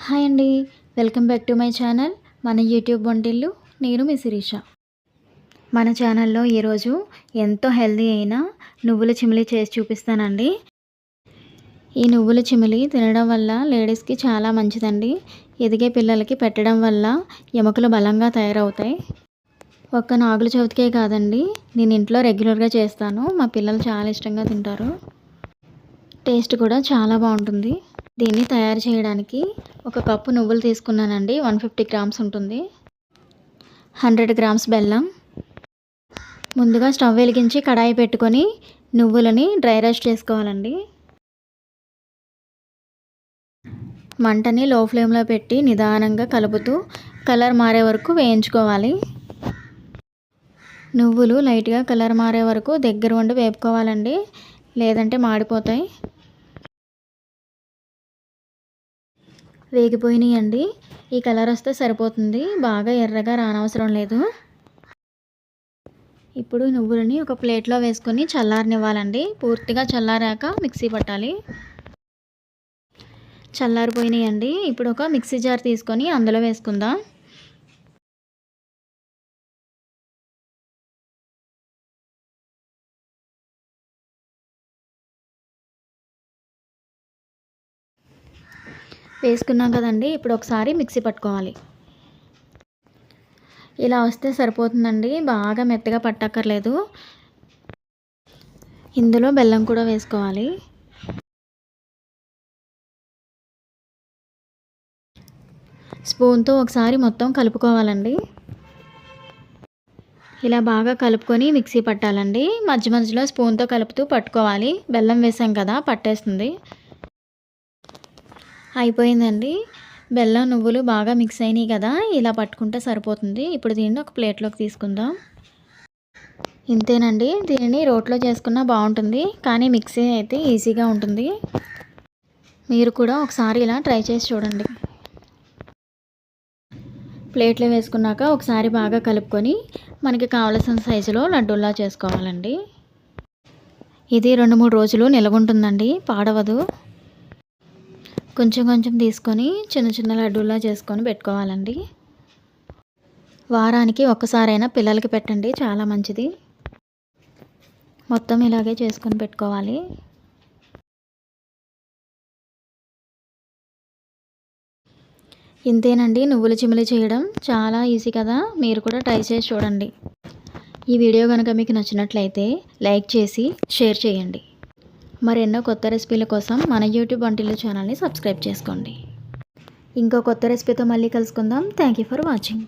Hi అండి. Welcome back to my channel మన YouTube వంటిల్లు. నేను మీ శిరీష. మన ఛానల్లో ఈరోజు ఎంతో హెల్దీ అయిన నువ్వుల చిమిలి చేసి చూపిస్తానండి. ఈ నువ్వుల చిమిలి తినడం వల్ల లేడీస్కి చాలా మంచిదండి. ఎదిగే పిల్లలకి పెట్టడం వల్ల ఎముకలు బలంగా తయారవుతాయి. ఒక్క నాగుల చవితికే కాదండి, నేను ఇంట్లో రెగ్యులర్గా చేస్తాను. మా పిల్లలు చాలా ఇష్టంగా తింటారు. టేస్ట్ కూడా చాలా బాగుంటుంది. దీన్ని తయారు చేయడానికి ఒక కప్పు నువ్వులు తీసుకున్నానండి. 150 గ్రామ్స్ ఉంటుంది. 100 గ్రామ్స్ బెల్లం. ముందుగా స్టవ్ వెలిగించి కడాయి పెట్టుకొని నువ్వులని డ్రై రోస్ట్ చేసుకోవాలండి. మంటని లో ఫ్లేమ్లో పెట్టి నిదానంగా కలుపుతూ కలర్ మారే వరకు వేయించుకోవాలి. నువ్వులు లైట్గా కలర్ మారే వరకు దగ్గర ఉండి వేపుకోవాలండి, లేదంటే మాడిపోతాయి. వేగిపోయినాయండి. ఈ కలర్ వస్తే సరిపోతుంది, బాగా ఎర్రగా రానవసరం లేదు. ఇప్పుడు నువ్వులని ఒక ప్లేట్లో వేసుకొని చల్లారనివ్వాలండి. పూర్తిగా చల్లారాక మిక్సీ పట్టాలి. చల్లారిపోయినాయండి. ఇప్పుడు ఒక మిక్సీ జార్ తీసుకొని అందులో వేసుకుందాం. వేసుకున్నాం కదండి, ఇప్పుడు ఒకసారి మిక్సీ పట్టుకోవాలి. ఇలా వస్తే సరిపోతుందండి, బాగా మెత్తగా పట్టక్కర్లేదు. ఇందులో బెల్లం కూడా వేసుకోవాలి. స్పూన్తో ఒకసారి మొత్తం కలుపుకోవాలండి. ఇలా బాగా కలుపుకొని మిక్సీ పట్టాలండి. మధ్య మధ్యలో స్పూన్తో కలుపుతూ పట్టుకోవాలి. బెల్లం వేసాం కదా, పట్టేస్తుంది. అయిపోయిందండి. బెల్లం నువ్వులు బాగా మిక్స్ అయినాయి కదా, ఇలా పట్టుకుంటే సరిపోతుంది. ఇప్పుడు దీన్ని ఒక ప్లేట్లోకి తీసుకుందాం. ఇంతేనండి. దీనిని రోట్లో చేసుకున్నా బాగుంటుంది, కానీ మిక్సీ అయితే ఈజీగా ఉంటుంది. మీరు కూడా ఒకసారి ఇలా ట్రై చేసి చూడండి. ప్లేట్లో వేసుకున్నాక ఒకసారి బాగా కలుపుకొని మనకి కావలసిన సైజులో లడ్డూలా చేసుకోవాలండి. ఇది 2-3 రోజులు నిల్వ ఉంటుందండి, పాడవదు. కొంచెం కొంచెం తీసుకొని చిన్న చిన్న లడ్డూలా చేసుకొని పెట్టుకోవాలండి. వారానికి ఒక్కసారైనా పిల్లలకి పెట్టండి, చాలా మంచిది. మొత్తం ఇలాగే చేసుకొని పెట్టుకోవాలి. ఇంతేనండి, నువ్వుల చిమిలి చేయడం చాలా ఈజీ కదా, మీరు కూడా ట్రై చేసి చూడండి. ఈ వీడియో కనుక మీకు నచ్చినట్లయితే లైక్ చేసి షేర్ చేయండి. మరెన్నో కొత్త రెసిపీల కోసం మన యూట్యూబ్ వంటిల్లు ఛానల్ని సబ్స్క్రైబ్ చేసుకోండి. ఇంకో కొత్త రెసిపీతో మళ్ళీ కలుసుకుందాం. Thank you for watching.